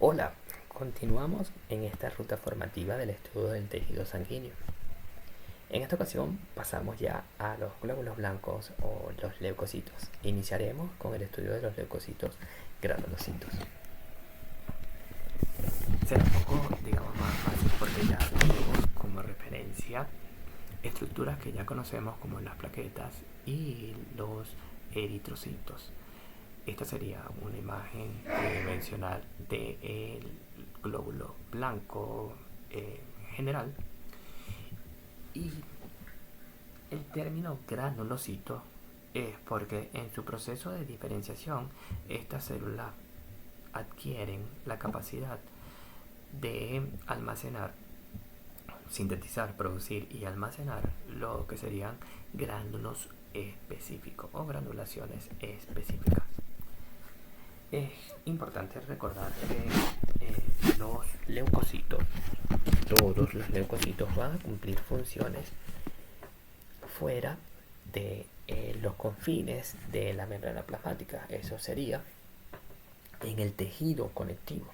Hola, continuamos en esta ruta formativa del estudio del tejido sanguíneo. En esta ocasión pasamos ya a los glóbulos blancos o los leucocitos. Iniciaremos con el estudio de los leucocitos granulocitos. Será un poco, digamos, más fácil porque ya tenemos como referencia estructuras que ya conocemos como las plaquetas y los eritrocitos. Esta sería una imagen tridimensional del glóbulo blanco general. Y el término granulocito es porque en su proceso de diferenciación estas células adquieren la capacidad de almacenar, sintetizar, producir y almacenar lo que serían gránulos específicos o granulaciones específicas. Es importante recordar que los leucocitos, todos los leucocitos van a cumplir funciones fuera de los confines de la membrana plasmática. Eso sería en el tejido conectivo.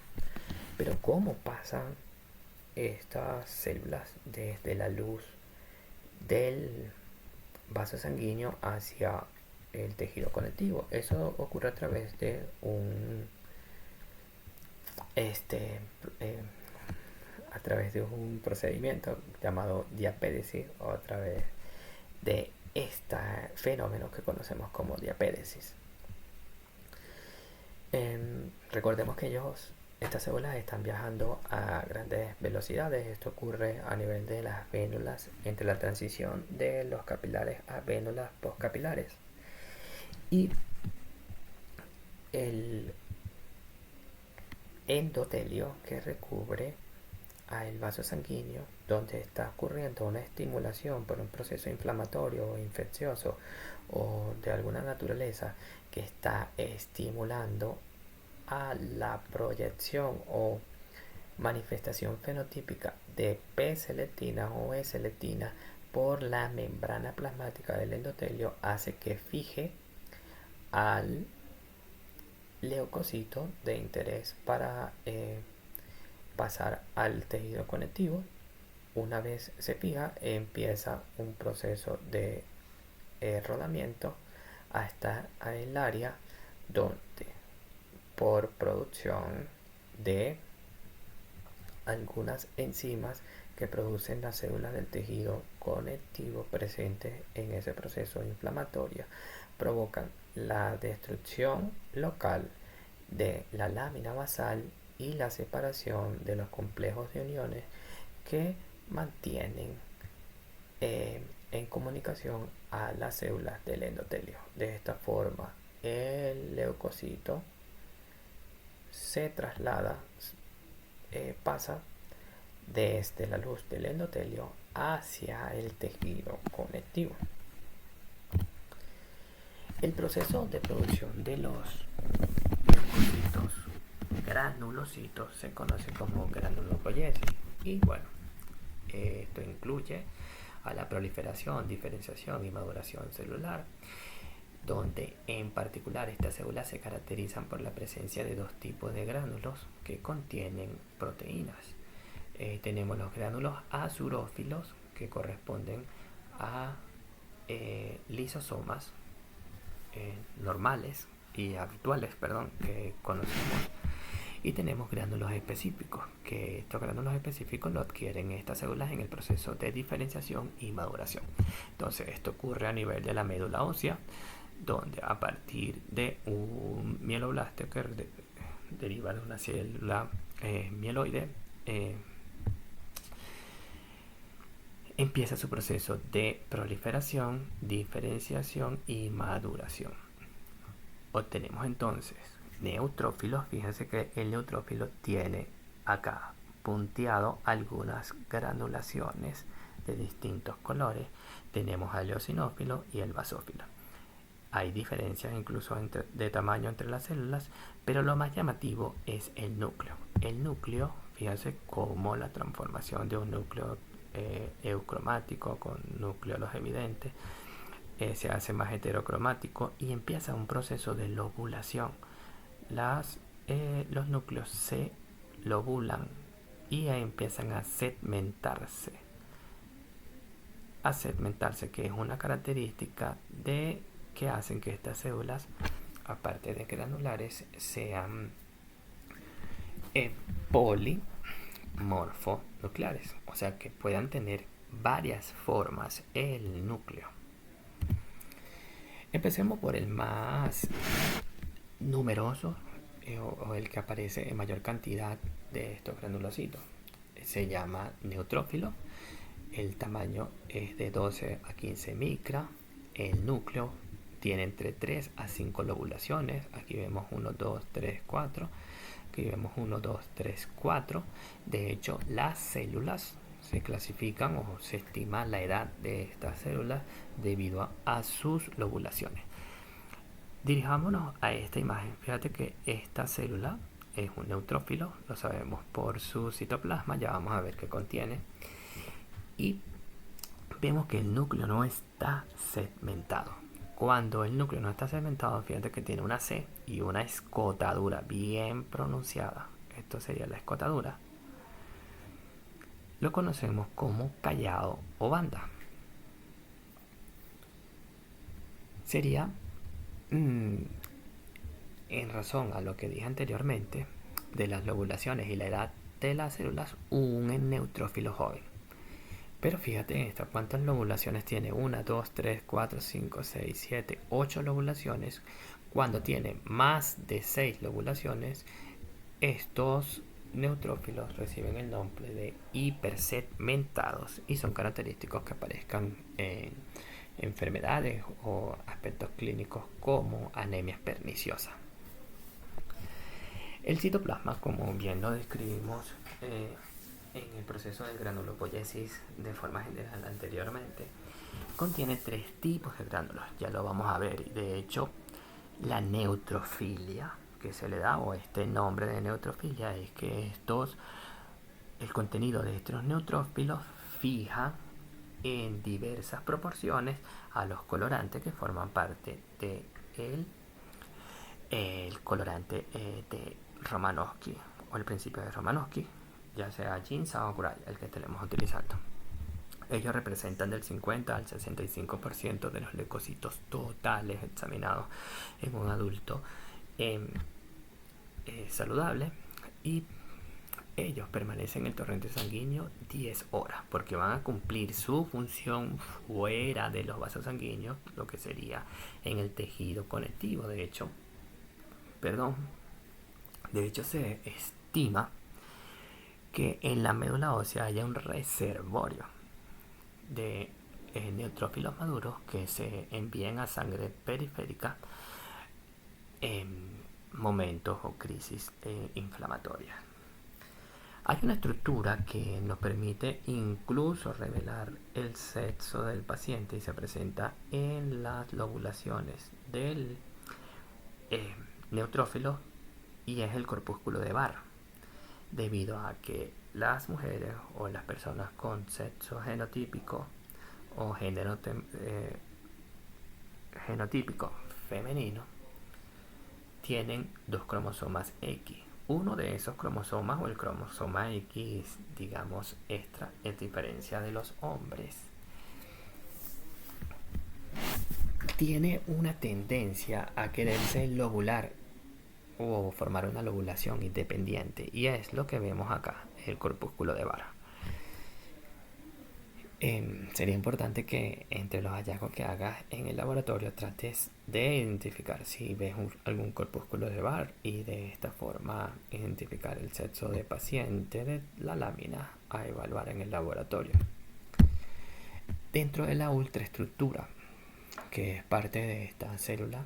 Pero ¿cómo pasan estas células desde la luz del vaso sanguíneo hacia el tejido conectivo? Eso ocurre a través de a través de un procedimiento llamado diapédesis, o a través de este fenómeno que conocemos como diapédesis. Recordemos que estas células están viajando a grandes velocidades. Esto ocurre a nivel de las vénulas entre la transición de los capilares a vénulas postcapilares. Y el endotelio que recubre al vaso sanguíneo, donde está ocurriendo una estimulación por un proceso inflamatorio o infeccioso o de alguna naturaleza que está estimulando a la proyección o manifestación fenotípica de P-selectina o E-selectina por la membrana plasmática del endotelio, hace que fije al leucocito de interés para pasar al tejido conectivo. Una vez se fija, empieza un proceso de rodamiento hasta el área donde, por producción de algunas enzimas que producen las células del tejido conectivo presentes en ese proceso inflamatorio, provocan la destrucción local de la lámina basal y la separación de los complejos de uniones que mantienen en comunicación a las células del endotelio. De esta forma, el leucocito se traslada, pasa desde la luz del endotelio hacia el tejido conectivo. El proceso de producción de los leucocitos granulocitos se conoce como granulopoiesis. Y bueno, esto incluye a la proliferación, diferenciación y maduración celular, donde en particular estas células se caracterizan por la presencia de dos tipos de gránulos que contienen proteínas. Tenemos los gránulos azurófilos, que corresponden a lisosomas normales y habituales, que conocemos. Y tenemos gránulos específicos, que estos gránulos específicos lo adquieren estas células en el proceso de diferenciación y maduración. Entonces esto ocurre a nivel de la médula ósea, donde a partir de un mieloblasto que deriva de una célula mieloide, empieza su proceso de proliferación, diferenciación y maduración. Obtenemos entonces neutrófilos. Fíjense que el neutrófilo tiene acá punteado algunas granulaciones de distintos colores. Tenemos al eosinófilo y el basófilo. Hay diferencias incluso de tamaño entre las células, pero lo más llamativo es el núcleo. El núcleo, fíjense cómo la transformación de un núcleo eucromático con núcleos evidentes se hace más heterocromático y empieza un proceso de lobulación. Los núcleos se lobulan y empiezan a segmentarse. A segmentarse, que es una característica de que hacen que estas células, aparte de granulares, sean polimorfonucleares, o sea que puedan tener varias formas el núcleo. Empecemos por el más numeroso o el que aparece en mayor cantidad de estos granulocitos. Se llama neutrófilo. El tamaño es de 12 a 15 micra. El núcleo tiene entre 3 a 5 lobulaciones. Aquí vemos 1, 2, 3, 4. Aquí vemos 1, 2, 3, 4. De hecho, las células se clasifican o se estima la edad de estas células debido a sus lobulaciones. Dirijámonos a esta imagen. Fíjate que esta célula es un neutrófilo, lo sabemos por su citoplasma, ya vamos a ver qué contiene. Y vemos que el núcleo no está segmentado. Cuando el núcleo no está segmentado, fíjate que tiene una C y una escotadura bien pronunciada. Esto sería la escotadura. Lo conocemos como callado o banda. Sería, en razón a lo que dije anteriormente, de las lobulaciones y la edad de las células, un neutrófilo joven. Pero fíjate en esta, ¿cuántas lobulaciones tiene? 1, 2, 3, 4, 5, 6, 7, 8 lobulaciones. Cuando tiene más de 6 lobulaciones, estos neutrófilos reciben el nombre de hipersegmentados y son característicos que aparezcan en enfermedades o aspectos clínicos como anemia perniciosa. El citoplasma, como bien lo describimos en el proceso de granulopoyesis de forma general anteriormente, contiene 3 tipos de gránulos, ya lo vamos a ver. De hecho, la neutrofilia que se le da, o este nombre de neutrofilia, es que el contenido de estos neutrófilos fija en diversas proporciones a los colorantes que forman parte de el colorante de Romanowsky o el principio de Romanowsky, ya sea Ginza o Gray, el que estemos utilizando. Ellos representan del 50 al 65% de los leucocitos totales examinados en un adulto saludable, y ellos permanecen en el torrente sanguíneo 10 horas porque van a cumplir su función fuera de los vasos sanguíneos, lo que sería en el tejido conectivo. De hecho, se estima que en la médula ósea haya un reservorio de neutrófilos maduros que se envíen a sangre periférica en momentos o crisis inflamatorias. Hay una estructura que nos permite incluso revelar el sexo del paciente y se presenta en las lobulaciones del neutrófilo, y es el corpúsculo de Barr, debido a que las mujeres o las personas con sexo genotípico o género genotípico femenino tienen 2 cromosomas X. Uno de esos cromosomas, o el cromosoma X, digamos, extra, en diferencia de los hombres, tiene una tendencia a quererse lobular o formar una lobulación independiente, y es lo que vemos acá, el corpúsculo de Barr. Sería importante que entre los hallazgos que hagas en el laboratorio trates de identificar si ves algún corpúsculo de Barr, y de esta forma identificar el sexo de paciente de la lámina a evaluar en el laboratorio. Dentro de la ultraestructura, que es parte de esta célula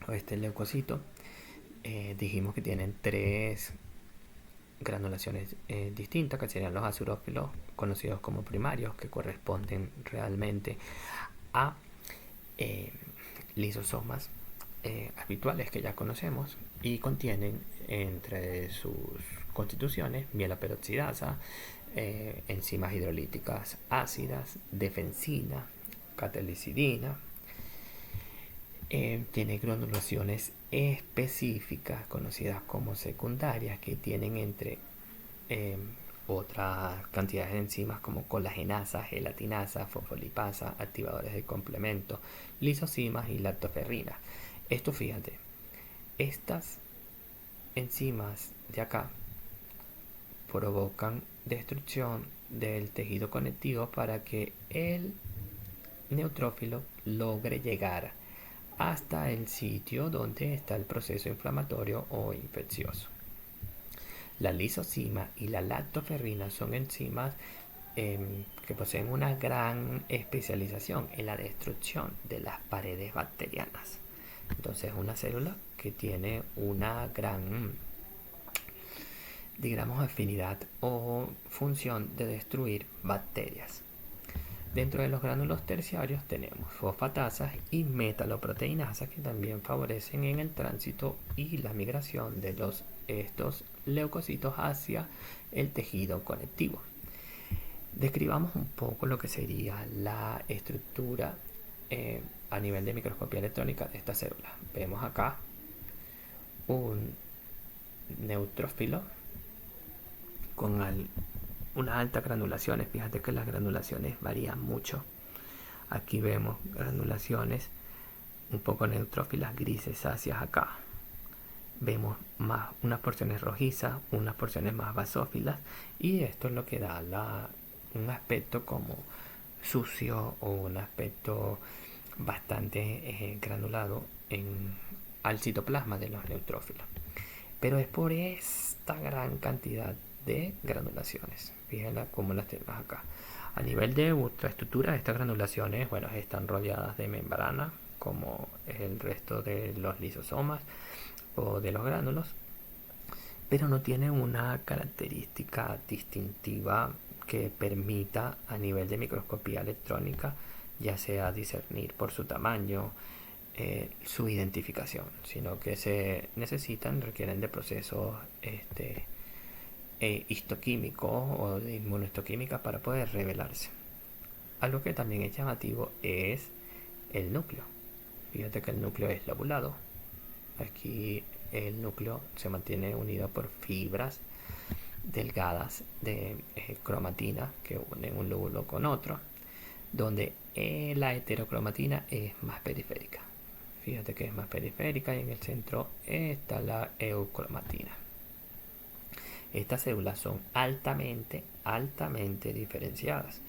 o este leucocito, dijimos que tienen 3 granulaciones distintas, que serían los azurófilos, conocidos como primarios, que corresponden realmente a lisosomas habituales que ya conocemos, y contienen entre sus constituciones mielaperoxidasa, enzimas hidrolíticas ácidas, defensina, catelicidina, tiene granulaciones específicas conocidas como secundarias que tienen entre eh, otras cantidades de enzimas como colagenasa, gelatinasa, fosfolipasa, activadores de complemento, lisosimas y lactoferrina. Esto, fíjate, estas enzimas de acá provocan destrucción del tejido conectivo para que el neutrófilo logre llegar hasta el sitio donde está el proceso inflamatorio o infeccioso. La lisosima y la lactoferrina son enzimas que poseen una gran especialización en la destrucción de las paredes bacterianas. Entonces, una célula que tiene una gran, digamos, afinidad o función de destruir bacterias. Dentro de los gránulos terciarios tenemos fosfatasas y metaloproteinasas que también favorecen en el tránsito y la migración de estos leucocitos hacia el tejido conectivo. Describamos un poco lo que sería la estructura a nivel de microscopía electrónica de esta célula. Vemos acá un neutrófilo con unas altas granulaciones. Fíjate que las granulaciones varían mucho. Aquí vemos granulaciones un poco neutrófilas grisáceas acá. Vemos más unas porciones rojizas, unas porciones más basófilas, y esto es lo que da un aspecto como sucio o un aspecto bastante granulado al citoplasma de los neutrófilos. Pero es por esta gran cantidad de granulaciones. Fíjenla cómo las tenemos acá. A nivel de ultraestructura, estas granulaciones, bueno, están rodeadas de membrana, como el resto de los lisosomas o de los gránulos, pero no tiene una característica distintiva que permita a nivel de microscopía electrónica, ya sea discernir por su tamaño, su identificación, sino que se requieren de procesos histoquímicos o de inmunohistoquímica para poder revelarse. Algo que también es llamativo es el núcleo. Fíjate que el núcleo es lobulado. Aquí el núcleo se mantiene unido por fibras delgadas de cromatina que unen un lóbulo con otro, donde la heterocromatina es más periférica. Fíjate que es más periférica y en el centro está la eucromatina. Estas células son altamente diferenciadas,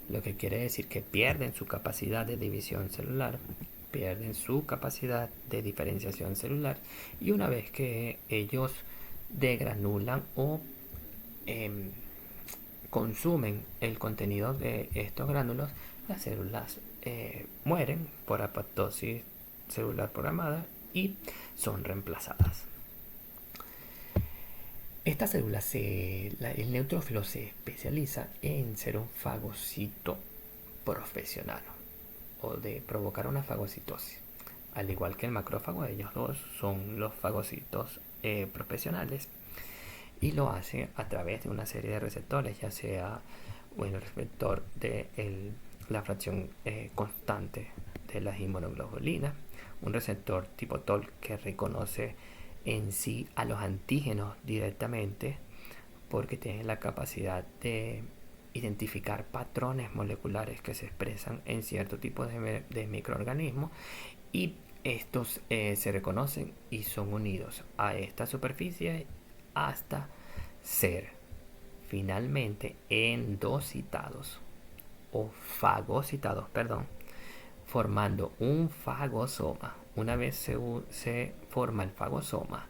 lo que quiere decir que pierden su capacidad de división celular, pierden su capacidad de diferenciación celular, y una vez que ellos degranulan o consumen el contenido de estos gránulos, las células mueren por apoptosis celular programada y son reemplazadas. Esta célula, el neutrófilo se especializa en ser un fagocito profesional o de provocar una fagocitosis. Al igual que el macrófago, ellos dos son los fagocitos profesionales, y lo hace a través de una serie de receptores, ya sea el receptor de la fracción constante de las inmunoglobulinas, un receptor tipo TOL que reconoce en sí a los antígenos directamente porque tiene la capacidad de identificar patrones moleculares que se expresan en cierto tipo de microorganismos, y estos se reconocen y son unidos a esta superficie hasta ser finalmente endocitados o fagocitados, formando un fagosoma. Una vez se forma el fagosoma,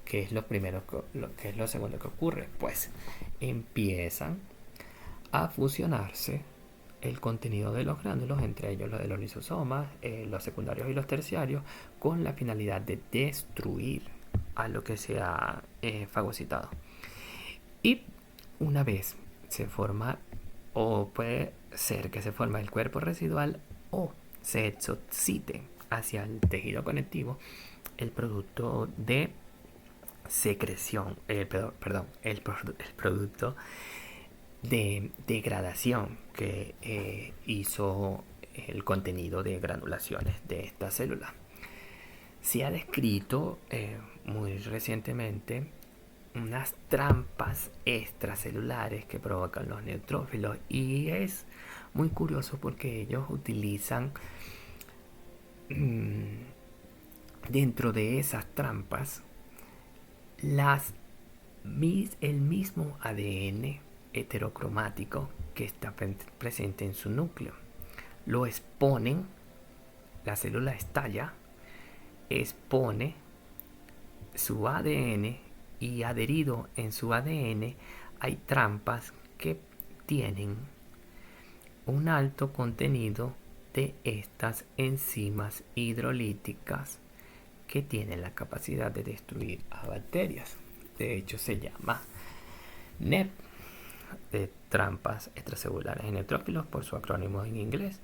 ¿qué es lo segundo que ocurre? Pues empiezan a fusionarse el contenido de los gránulos, entre ellos lo de los lisosomas, los secundarios y los terciarios, con la finalidad de destruir a lo que se ha fagocitado. Y una vez se forma, o puede ser que se forma el cuerpo residual, o se exocite hacia el tejido conectivo el producto de secreción, el producto de degradación que hizo el contenido de granulaciones de esta célula. Se ha descrito muy recientemente unas trampas extracelulares que provocan los neutrófilos, y es muy curioso porque ellos utilizan dentro de esas trampas las el mismo ADN heterocromático que está presente en su núcleo. Lo exponen, la célula estalla, expone su ADN, y adherido en su ADN hay trampas que tienen un alto contenido de estas enzimas hidrolíticas que tienen la capacidad de destruir a bacterias. De hecho, se llama NEP, de trampas extracelulares en neutrófilos, por su acrónimo en inglés.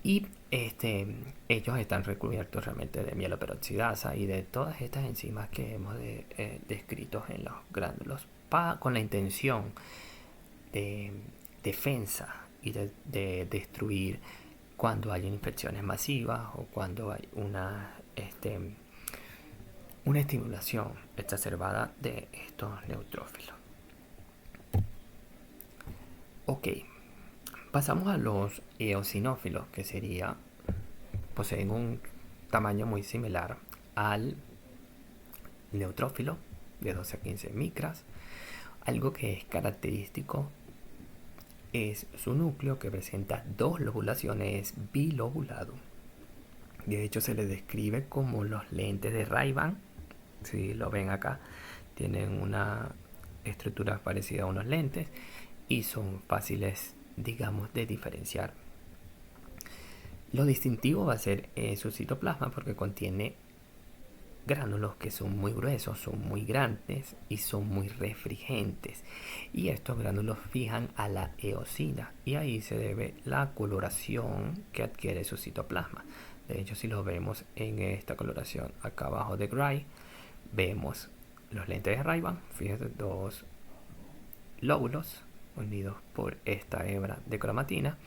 Y ellos están recubiertos realmente de mieloperoxidasa y de todas estas enzimas que hemos descrito en los gránulos, con la intención de defensa y de destruir cuando hay infecciones masivas o cuando hay una estimulación exacerbada de estos neutrófilos. Ok, pasamos a los eosinófilos, que poseen un tamaño muy similar al neutrófilo, de 12 a 15 micras. Algo que es característico es su núcleo, que presenta dos lobulaciones, bilobulado. De hecho, se le describe como los lentes de Ray-Ban. Si lo ven acá, tienen una estructura parecida a unos lentes y son fáciles, digamos, de diferenciar. Lo distintivo va a ser su citoplasma, porque contiene gránulos que son muy gruesos, son muy grandes y son muy refringentes, y estos gránulos fijan a la eosina, y ahí se debe la coloración que adquiere su citoplasma. De hecho, si lo vemos en esta coloración acá abajo de Gray, vemos los lentes de Ray-Ban, fíjate, dos lóbulos unidos por esta hebra de cromatina,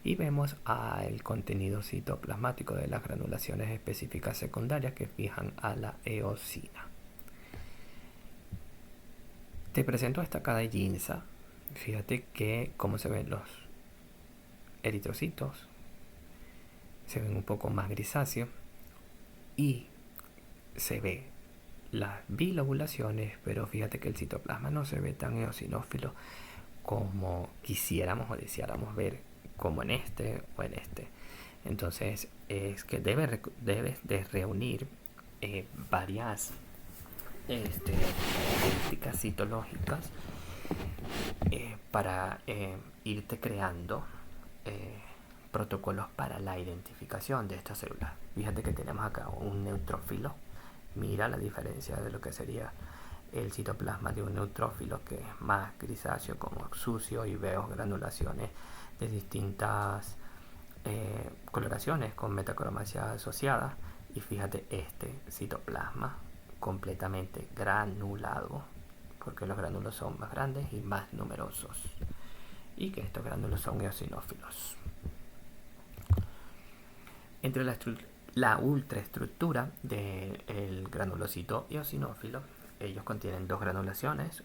y vemos el contenido citoplasmático de las granulaciones específicas secundarias que fijan a la eosina. Te presento esta acá de Ginza. Fíjate que cómo se ven los eritrocitos, se ven un poco más grisáceos, y se ve las bilobulaciones, pero fíjate que el citoplasma no se ve tan eosinófilo como quisiéramos o deseáramos ver, como en este o en este. Entonces es que debes de reunir varias características citológicas para irte creando protocolos para la identificación de estas células. Fíjate que tenemos acá un neutrófilo. Mira la diferencia de lo que sería el citoplasma de un neutrófilo, que es más grisáceo, como sucio, y veo granulaciones de distintas coloraciones con metacromacia asociada. Y fíjate este citoplasma completamente granulado, porque los gránulos son más grandes y más numerosos, y que estos gránulos son eosinófilos. Entre la ultraestructura del granulocito eosinófilo, ellos contienen dos granulaciones,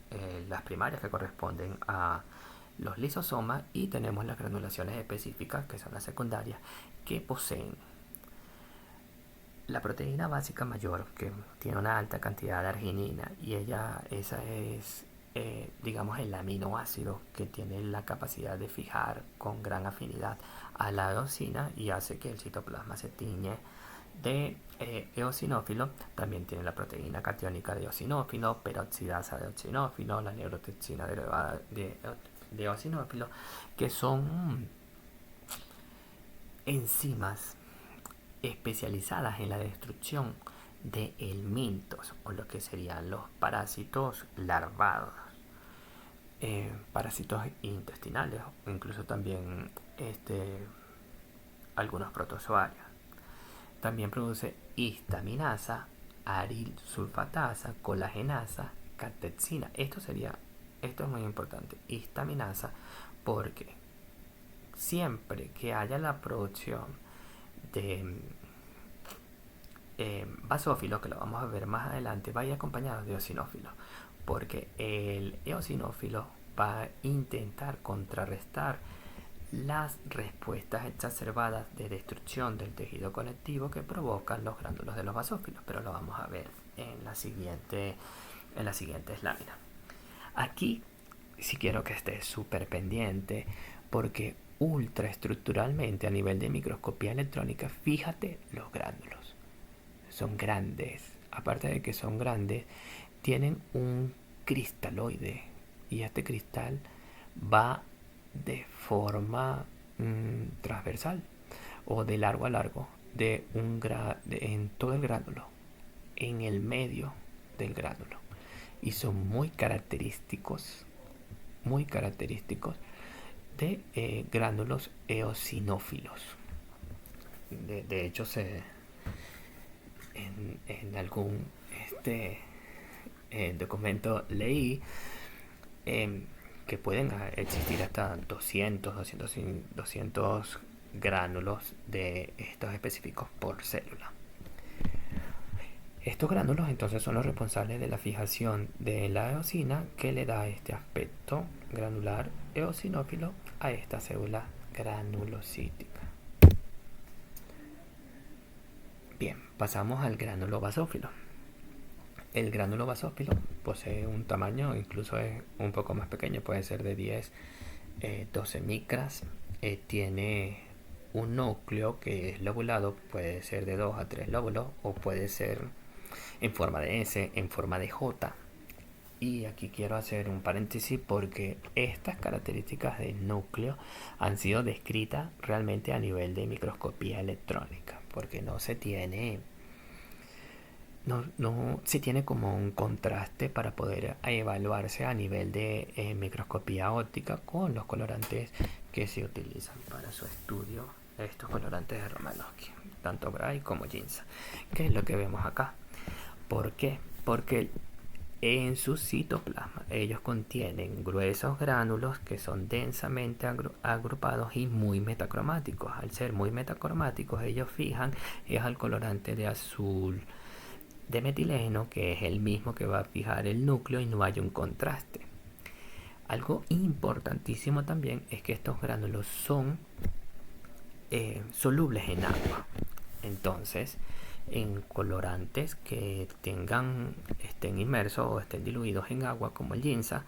las primarias, que corresponden a los lisosomas, y tenemos las granulaciones específicas, que son las secundarias, que poseen la proteína básica mayor, que tiene una alta cantidad de arginina, y esa es digamos, el aminoácido que tiene la capacidad de fijar con gran afinidad a la eosina y hace que el citoplasma se tiñe de eosinófilo. También tiene la proteína catiónica de eosinófilo, peroxidasa de eosinófilo, la neurotoxina derivada de eosinófilo, que son enzimas especializadas en la destrucción de helmintos, o lo que serían los parásitos larvados, parásitos intestinales, o incluso también algunos protozoarios. También produce histaminasa, aril sulfatasa, colagenasa, catexina. Esto es muy importante, histaminasa, porque siempre que haya la producción de basófilo, que lo vamos a ver más adelante, vaya acompañado de eosinófilo, porque el eosinófilo va a intentar contrarrestar las respuestas exacerbadas de destrucción del tejido conectivo que provocan los gránulos de los basófilos, pero lo vamos a ver en las siguientes láminas. Aquí sí quiero que estés súper pendiente, porque ultraestructuralmente a nivel de microscopía electrónica, fíjate los gránulos. Son grandes. Aparte de que son grandes, tienen un cristaloide, y este cristal va de forma transversal o de largo a largo en todo el gránulo, en el medio del gránulo, y son muy característicos de gránulos eosinófilos. De hecho, en algún documento leí que pueden existir hasta 200 gránulos de estos específicos por célula. Estos gránulos entonces son los responsables de la fijación de la eosina, que le da este aspecto granular eosinófilo a esta célula granulocítica. Bien, pasamos al gránulo basófilo. El gránulo basófilo posee un tamaño, incluso es un poco más pequeño, puede ser de 12 micras. Tiene un núcleo que es lobulado, puede ser de 2 a 3 lóbulos, o puede ser en forma de S, en forma de J. Y aquí quiero hacer un paréntesis, porque estas características del núcleo han sido descritas realmente a nivel de microscopía electrónica, porque no se tiene como un contraste para poder evaluarse a nivel de microscopía óptica con los colorantes que se utilizan para su estudio, estos colorantes de Romanowsky, tanto Gray como Ginza. ¿Qué es lo que vemos acá? ¿Por qué? Porque en su citoplasma ellos contienen gruesos gránulos que son densamente agrupados y muy metacromáticos. Al ser muy metacromáticos, ellos fijan al colorante de azul de metileno, que es el mismo que va a fijar el núcleo, y no hay un contraste. Algo importantísimo también es que estos gránulos son solubles en agua. Entonces, en colorantes que estén inmersos o estén diluidos en agua, como el Ginza,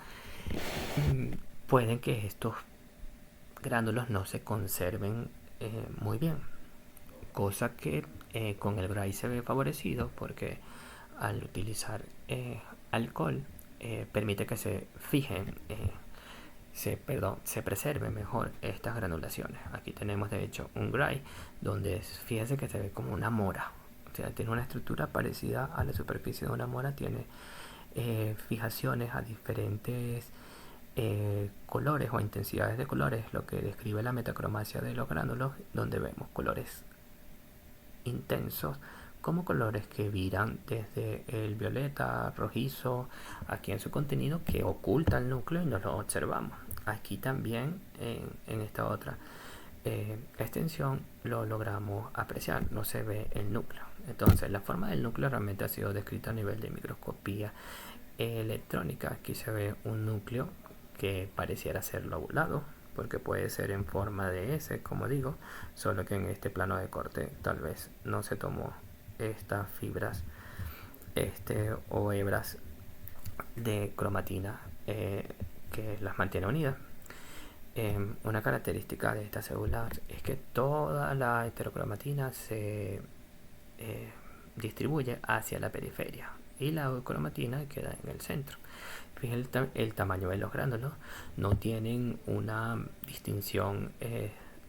pueden que estos gránulos no se conserven muy bien, cosa que con el Gray se ve favorecido, porque al utilizar alcohol permite que se fijen, se preserven mejor estas granulaciones. Aquí tenemos de hecho un Gray donde fíjense que se ve como una mora, o sea, tiene una estructura parecida a la superficie de una mora, tiene fijaciones a diferentes colores o intensidades de colores, lo que describe la metacromacia de los gránulos, donde vemos colores intensos como colores que viran desde el violeta, rojizo, aquí en su contenido, que oculta el núcleo y no lo observamos. Aquí también en esta otra extensión lo logramos apreciar, no se ve el núcleo. Entonces la forma del núcleo realmente ha sido descrita a nivel de microscopía electrónica. Aquí se ve un núcleo que pareciera ser lobulado, porque puede ser en forma de S, como digo, solo que en este plano de corte tal vez no se tomó estas fibras o hebras de cromatina que las mantiene unidas. Una característica de estas células es que toda la heterocromatina se distribuye hacia la periferia y la cromatina queda en el centro. Fíjense el tamaño de los gránulos, no tienen una distinción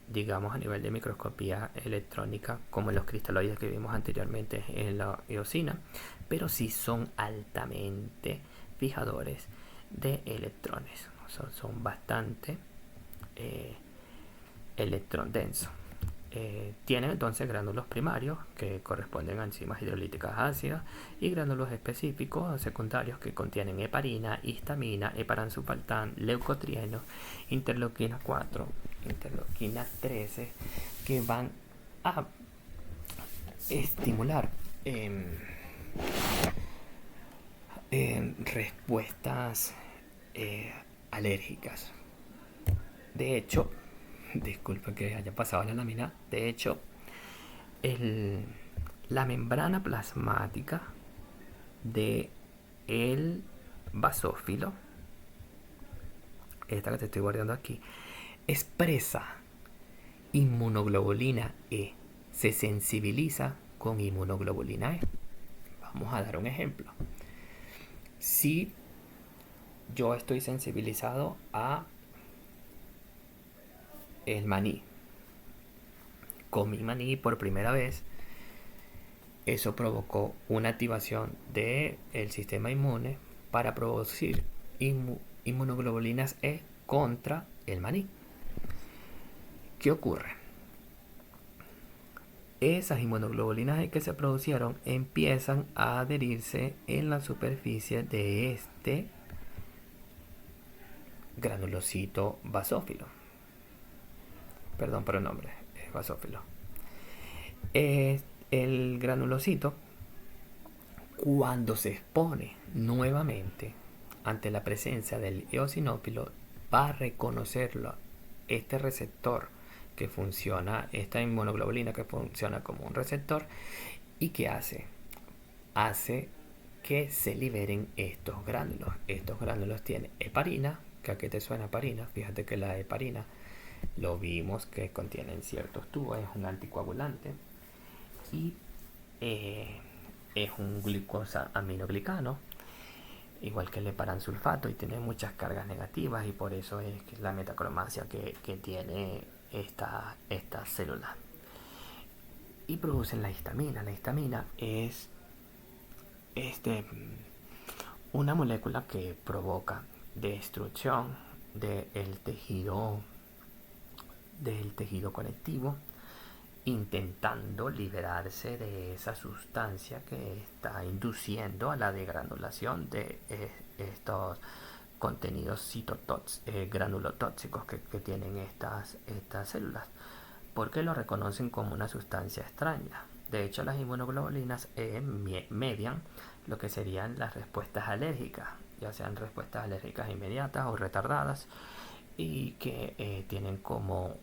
digamos a nivel de microscopía electrónica como en los cristaloides que vimos anteriormente en la eosina, pero sí son altamente fijadores de electrones, son bastante electron densos. Tienen entonces gránulos primarios que corresponden a enzimas hidrolíticas ácidas, y gránulos específicos secundarios que contienen heparina, histamina, heparansulfatan, leucotrieno, interleuquina 4, interleuquina 13, que van a estimular em, respuestas eh, alérgicas. De hecho, disculpa que haya pasado la lámina, de hecho, el, la membrana plasmática de el basófilo, esta que te estoy guardando aquí, expresa inmunoglobulina E, se sensibiliza con inmunoglobulina E. Vamos a dar un ejemplo. Si yo estoy sensibilizado a el maní, comí maní por primera vez, eso provocó una activación del sistema inmune para producir inmunoglobulinas E contra el maní. ¿Qué ocurre? Esas inmunoglobulinas E que se producieron empiezan a adherirse en la superficie de este granulocito basófilo. Perdón por el nombre, es basófilo. El granulocito, cuando se expone nuevamente ante la presencia del eosinófilo, va a reconocerlo, este receptor que funciona, esta inmunoglobulina que funciona como un receptor, y que hace que se liberen estos gránulos. Estos gránulos tienen heparina, que a qué te suena heparina. Fíjate que la heparina lo vimos que contiene ciertos tubos, es un anticoagulante y es un glucosaminoglicano, igual que el heparansulfato, y tiene muchas cargas negativas, y por eso es que la metacromasia que tiene esta célula. Y producen la histamina. La histamina es una molécula que provoca destrucción del tejido conectivo, intentando liberarse de esa sustancia que está induciendo a la degranulación de estos contenidos granulotóxicos que tienen estas células, porque lo reconocen como una sustancia extraña. De hecho, las inmunoglobulinas median lo que serían las respuestas alérgicas, ya sean respuestas alérgicas inmediatas o retardadas, y que tienen como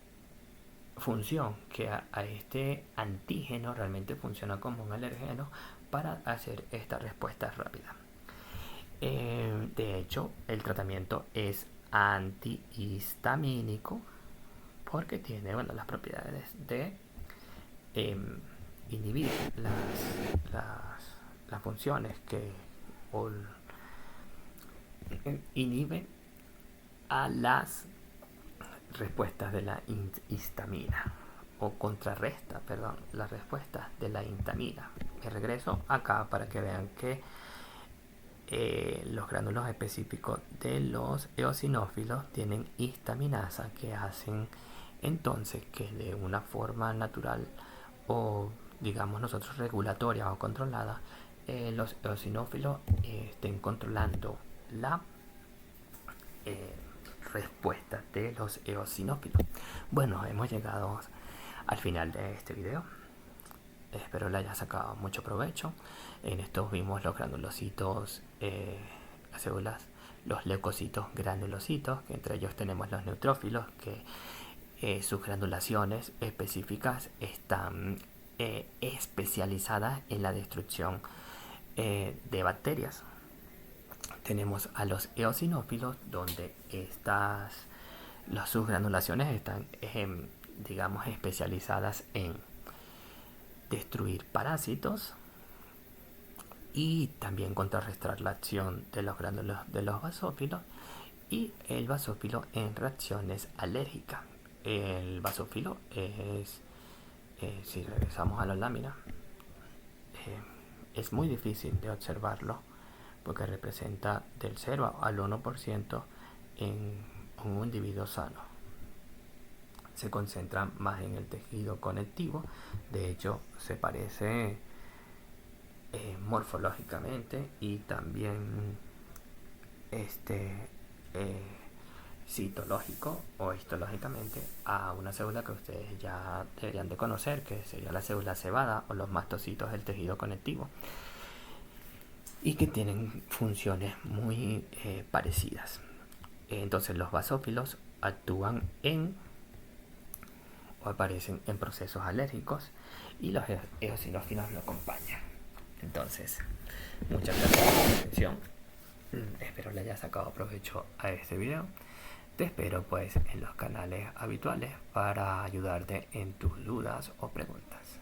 función que a este antígeno realmente funciona como un alergeno para hacer esta respuesta rápida. De hecho, el tratamiento es antihistamínico porque tiene las propiedades de inhibir las funciones que inhiben a las respuestas de la histamina, o contrarresta, perdón, las respuestas de la histamina. Me regreso acá para que vean que los gránulos específicos de los eosinófilos tienen histaminasa, que hacen entonces que de una forma natural, o digamos nosotros regulatoria o controlada, los eosinófilos estén controlando la respuesta de los eosinófilos. Bueno, hemos llegado al final de este video. Espero le haya sacado mucho provecho. En estos vimos los granulocitos, las células, los leucocitos granulocitos, que entre ellos tenemos los neutrófilos, que sus granulaciones específicas están especializadas en la destrucción de bacterias. Tenemos a los eosinófilos, donde sus granulaciones están digamos especializadas en destruir parásitos y también contrarrestar la acción de los gránulos de los basófilos, y el basófilo en reacciones alérgicas. El basófilo es, si regresamos a la lámina, es muy difícil de observarlo porque representa del 0 al 1% en un individuo sano. Se concentra más en el tejido conectivo. De hecho, se parece morfológicamente y también citológico o histológicamente a una célula que ustedes ya deberían de conocer, que sería la célula cebada o los mastocitos del tejido conectivo, y que tienen funciones muy parecidas. Entonces los basófilos actúan en o aparecen en procesos alérgicos y los eosinófilos lo acompañan. Entonces, muchas gracias por su atención. Espero le haya sacado provecho a este video. Te espero pues en los canales habituales para ayudarte en tus dudas o preguntas.